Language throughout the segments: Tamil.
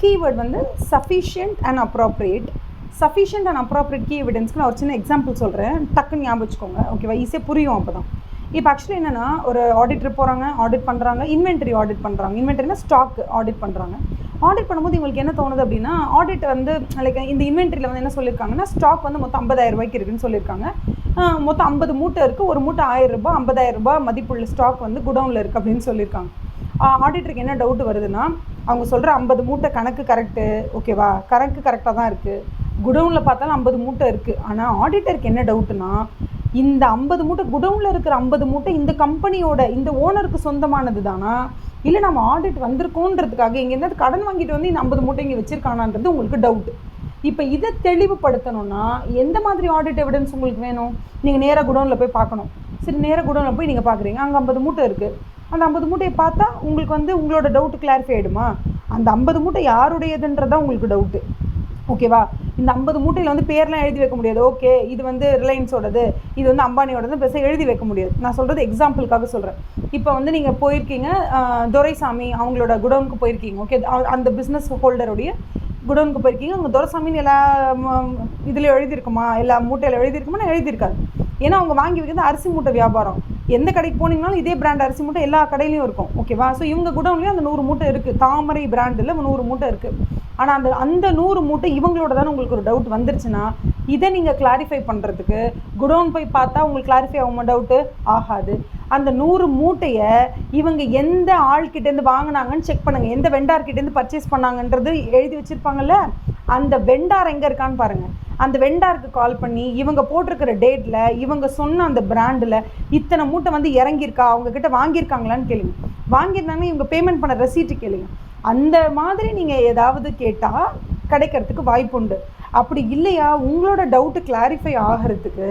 கீவேர்ட் வந்து sufficient and appropriate. Sufficient and appropriate key எவிடன்ஸ்க்கு நான் ஒரு சின்ன எக்ஸாம்பிள் சொல்கிறேன், டக்குன்னு ஞாபகம் வச்சுக்கோங்க. ஓகேவா, ஈஸியாக புரியும் அப்போ தான். இப்போ ஆக்சுவலி என்னென்னா, ஒரு ஆடிட்டர் போகிறாங்க, ஆடிட் பண்ணுறாங்க, இன்வென்ட்ரி ஆடிட் பண்ணுறாங்க. இன்வென்ட்ரினா ஸ்டாக் ஆடிட் பண்ணுறாங்க. ஆடிட் பண்ணும்போது இவங்களுக்கு என்ன தோணுது அப்படின்னா, ஆடிட் வந்து லைக் இந்த இன்வென்ட்ரியில் வந்து என்ன சொல்லியிருக்காங்கன்னா, ஸ்டாக் வந்து மொத்தம் 50,000 ரூபாய்க்கு இருக்குதுன்னு சொல்லியிருக்காங்க. மொத்தம் 50 மூட்டை இருக்குது, ஒரு மூட்டை 1000 ரூபாய், 50,000 ரூபாய் மதிப்புள்ள ஸ்டாக் வந்து குடவுனில் இருக்குது அப்படின்னு சொல்லியிருக்காங்க. ஆடிட்டருக்கு என்ன டவுட் வருதுன்னா, அவங்க சொல்கிற 50 மூட்டை கணக்கு கரெக்டு, ஓகேவா, கணக்கு கரெக்டாக தான் இருக்குது, குடவுனில் பார்த்தாலும் 50 மூட்டை இருக்குது. ஆனால் ஆடிட்டருக்கு என்ன டவுட்டுனா, இந்த 50 மூட்டை குடவுனில் இருக்கிற 50 மூட்டை இந்த கம்பெனியோட இந்த ஓனருக்கு சொந்தமானது தானா, இல்லை நம்ம ஆடிட் வந்திருக்கோன்றதுக்காக இங்கே இருந்தால் கடன் வாங்கிட்டு வந்து இந்த 50 மூட்டை இங்கே வச்சுருக்கானான்றது உங்களுக்கு டவுட்டு. இப்போ இதை தெளிவுபடுத்தணும்னா எந்த மாதிரி ஆடிட் எவிடன்ஸ் உங்களுக்கு வேணும்? நீங்கள் நேராக குடவுனில் போய் பார்க்கணும். சரி, நேராக குடவுனில் போய் நீங்கள் பார்க்குறீங்க, அங்கே 50 மூட்டை இருக்குது. அந்த 50 மூட்டையை பார்த்தா உங்களுக்கு வந்து உங்களோட டவுட்டு கிளாரிஃபை ஆகிடுமா? அந்த 50 மூட்டை யாருடையதுன்றதான் உங்களுக்கு டவுட்டு. ஓகேவா, இந்த 50 மூட்டையில் வந்து பேர்லாம் எழுதி வைக்க முடியாது. ஓகே, இது வந்து ரிலையன்ஸோடது, இது வந்து அம்பானியோடது, பெருசாக எழுதி வைக்க முடியாது. நான் சொல்கிறது எக்ஸாம்பிளுக்காக சொல்கிறேன். இப்போ வந்து நீங்கள் போயிருக்கீங்க, துரைசாமி அவங்களோட குடவுனுக்கு போயிருக்கீங்க. ஓகே, அந்த பிஸ்னஸ் ஹோல்டருடைய குடவுனுக்கு போயிருக்கீங்க. அவங்க துரைசாமின்னு எல்லா இதில் எழுதியிருக்குமா, எல்லா மூட்டையில் எழுதியிருக்குமா? நான் எழுதியிருக்காது. ஏன்னா அவங்க வாங்கி வைக்கிறது அரிசி மூட்டை வியாபாரம். எந்த கடைக்கு போனீங்கனாலும் இதே பிராண்ட் அரிசி மூட்டை எல்லா கடையிலையும் இருக்கும். ஓகேவா, ஸோ இவங்க குடவுன்லேயும் அந்த 100 மூட்டை இருக்குது. தாமரை பிராண்டில் 100 மூட்டை இருக்குது. ஆனால் அந்த 100 மூட்டை இவங்களோட தானே உங்களுக்கு ஒரு டவுட் வந்துருச்சுன்னா, இதை நீங்கள் கிளாரிஃபை பண்ணுறதுக்கு குடவுன் போய் பார்த்தா உங்களுக்கு கிளாரிஃபை ஆகுமா? டவுட்டு ஆகாது. அந்த 100 மூட்டையை இவங்க எந்த ஆள்கிட்டேருந்து வாங்கினாங்கன்னு செக் பண்ணுங்கள். எந்த வெண்டார்கிட்டேருந்து பர்ச்சேஸ் பண்ணாங்கன்றது எழுதி வச்சுருப்பாங்கல்ல, அந்த வெண்டார் எங்கே இருக்கான்னு பாருங்கள். அந்த வெண்டாருக்கு கால் பண்ணி இவங்க போட்டிருக்கிற டேட்டில் இவங்க சொன்ன அந்த பிராண்டில் இத்தனை மூட்டை வந்து இறங்கியிருக்கா, அவங்கக்கிட்ட வாங்கியிருக்காங்களான்னு கேளுங்க. வாங்கியிருந்தாங்கன்னா இவங்க பேமெண்ட் பண்ண ரெசீட்டு கேளுங்க. அந்த மாதிரி நீங்கள் ஏதாவது கேட்டால் கிடைக்கிறதுக்கு வாய்ப்பு உண்டு. அப்படி இல்லையா, உங்களோட டவுட்டு கிளாரிஃபை ஆகிறதுக்கு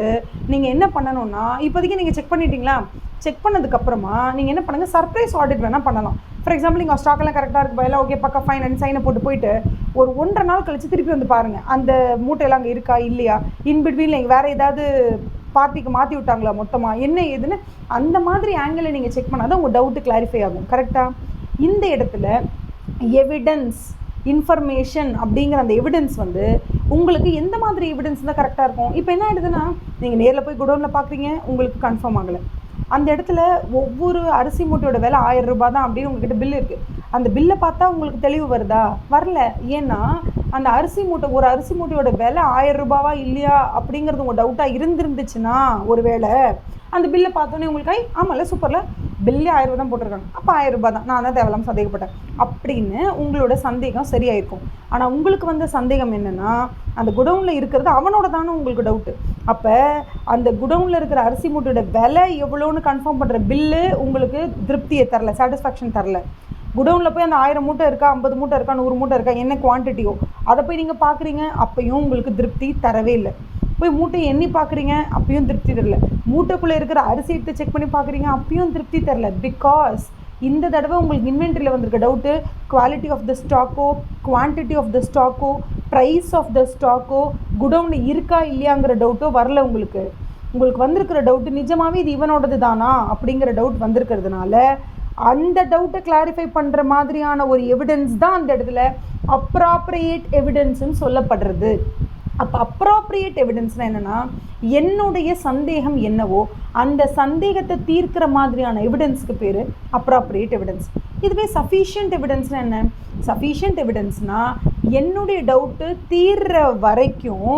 நீங்கள் என்ன பண்ணணும்னா, இப்போதைக்கு நீங்கள் செக் பண்ணிட்டீங்களா, செக் பண்ணதுக்கப்புறமா நீங்கள் என்ன பண்ணுங்கள், சர்ப்ரைஸ் ஆடிட் வேணால் பண்ணலாம். ஃபார் எக்ஸாம்பிள், நீங்கள் ஸ்டாக்கெல்லாம் கரெக்டாக இருக்குது, எல்லாம் ஓகே, பக்கா ஃபைன் அண்ட் சைனை போயிட்டு ஒரு 1.5 நாள் கழித்து திருப்பி வந்து பாருங்கள், அந்த மூட்டையெல்லாம் அங்கே இருக்கா இல்லையா, இன்பிட்வீனில் நீங்கள் வேறு ஏதாவது பார்ட்டிக்கு மாற்றி விட்டாங்களா மொத்தமாக, என்ன ஏதுன்னு அந்த மாதிரி ஆங்கிளில் நீங்கள் செக் பண்ணால் தான் உங்கள் டவுட்டு கிளாரிஃபை ஆகும். கரெக்டாக? இந்த இடத்துல எவிடன்ஸ், இன்ஃபர்மேஷன் அப்படிங்கிற அந்த எவிடன்ஸ் வந்து உங்களுக்கு எந்த மாதிரி எவிடன்ஸ் தான் கரெக்டாக இருக்கும்? இப்போ என்ன ஆகிடுதுன்னா, நீங்கள் நேரில் போய் குடோனில் பார்க்குறீங்க, உங்களுக்கு கன்ஃபார்ம் ஆகலை. அந்த இடத்துல ஒவ்வொரு அரிசி மூட்டையோட விலை 1000 ரூபாய் தான் அப்படின்னு உங்ககிட்ட பில் இருக்குது. அந்த பில்லை பார்த்தா உங்களுக்கு தெளிவு வருதா? வரல. ஏன்னா அந்த அரிசி மூட்டை, ஒரு அரிசி மூட்டையோட விலை 1000 ரூபாவா இல்லையா அப்படிங்கிறது உங்கள் டவுட்டாக இருந்துருந்துச்சுன்னா, ஒரு வேளை அந்த பில்லை பார்த்தோன்னே உங்களுக்கு ஆமாம்ல, சூப்பரில் பில்லே 1000 ரூபா தான் போட்டிருக்காங்க, அப்போ 1000 ரூபா தான், நான் தான் தேவையில்லாமல் சந்தேகப்பட்டேன் அப்படின்னு உங்களோட சந்தேகம் சரியாயிருக்கும். ஆனால் உங்களுக்கு வந்த சந்தேகம் என்னென்னா, அந்த குடவுனில் இருக்கிறது அவனோட தானே உங்களுக்கு டவுட்டு. அப்போ அந்த குடவுனில் இருக்கிற அரிசி மூட்டையோட விலை எவ்வளோன்னு கன்ஃபார்ம் பண்ணுற பில்லு உங்களுக்கு திருப்தியை தரல, சாட்டிஸ்ஃபேக்ஷன் தரல. குடவுனில் போய் அந்த 1000 மூட்டை இருக்கா, 50 மூட்டை இருக்கா, 100 மூட்டை இருக்கா, என்ன குவான்டிட்டியோ அதை போய் நீங்கள் பார்க்குறீங்க, அப்பையும் உங்களுக்கு திருப்தி தரவே இல்லை. போய் மூட்டையை எண்ணி பார்க்குறீங்க, அப்பயும் திருப்தி தரல. மூட்டைக்குள்ளே இருக்கிற அரிசி எடுத்து செக் பண்ணி பார்க்குறீங்க, அப்பயும் திருப்தி தரல. பிகாஸ் இந்த தடவை உங்களுக்கு இன்வென்ட்ரியில் வந்திருக்க டவுட்டு குவாலிட்டி ஆஃப் த ஸ்டாக்கோ, குவான்டிட்டி ஆஃப் த ஸ்டாக்கோ, ப்ரைஸ் ஆஃப் த ஸ்டாக்கோ, குடவுனில் இருக்கா இல்லையாங்கிற டவுட்டோ வரல. உங்களுக்கு வந்திருக்கிற டவுட்டு நிஜமாகவே இது இவனோடது தானா அப்படிங்கிற டவுட் வந்திருக்கிறதுனால அந்த டவுட்டை கிளாரிஃபை பண்ணுற மாதிரியான ஒரு எவிடன்ஸ் தான் அந்த இடத்துல அப்ராப்ரியேட் எவிடன்ஸ்ன்னு சொல்லப்படுறது. அப்போ அப்ராப்ரியேட் எவிடன்ஸ்னால் என்னென்னா, என்னுடைய சந்தேகம் என்னவோ அந்த சந்தேகத்தை தீர்க்கிற மாதிரியான எவிடன்ஸுக்கு பேர் அப்ராப்ரியேட் எவிடன்ஸ். இதுவே சஃபிஷியன்ட் எவிடன்ஸ்னால் என்ன? சஃபிஷியன்ட் எவிடன்ஸ்னால் என்னுடைய டவுட்டு தீர்ற வரைக்கும்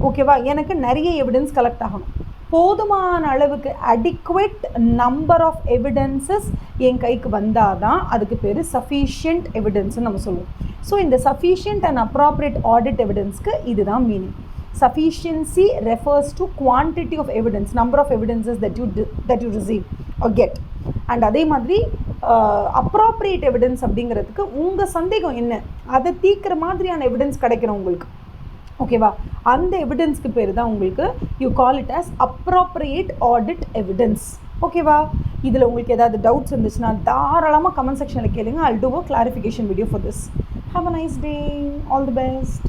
ஓகேவா, எனக்கு நிறைய எவிடன்ஸ் கலெக்ட் ஆகணும். போதுமான அளவுக்கு அடிக்குவேட் நம்பர் ஆஃப் எவிடன்சஸ் என் கைக்கு வந்தால் தான் அதுக்கு பேர் சஃபிஷியன்ட் எவிடன்ஸ்னு நம்ம சொல்லுவோம். ஸோ இந்த சஃபிஷியன்ட் அண்ட் அப்ராப்ரியேட் ஆடிட் எவிடன்ஸ்க்கு இதுதான் meaning. Sufficiency refers to quantity of evidence, number of evidences that you receive or get. And அதே மாதிரி appropriate evidence அப்படிங்கிறதுக்கு உங்கள் சந்தேகம் என்ன அதை தீர்க்கிற மாதிரியான எவிடன்ஸ் கிடைக்கிறோம் உங்களுக்கு. ஓகேவா, அந்த எவிடன்ஸ்க்கு பேர் தான் உங்களுக்கு you call it as appropriate audit evidence. ஓகேவா, இதில் உங்களுக்கு ஏதாவது டவுட்ஸ் இருந்துச்சுன்னா தாராளமாக கமெண்ட் செக்ஷனில் கேளுங்க. I'll do a clarification video for this. Have a nice day. All the best.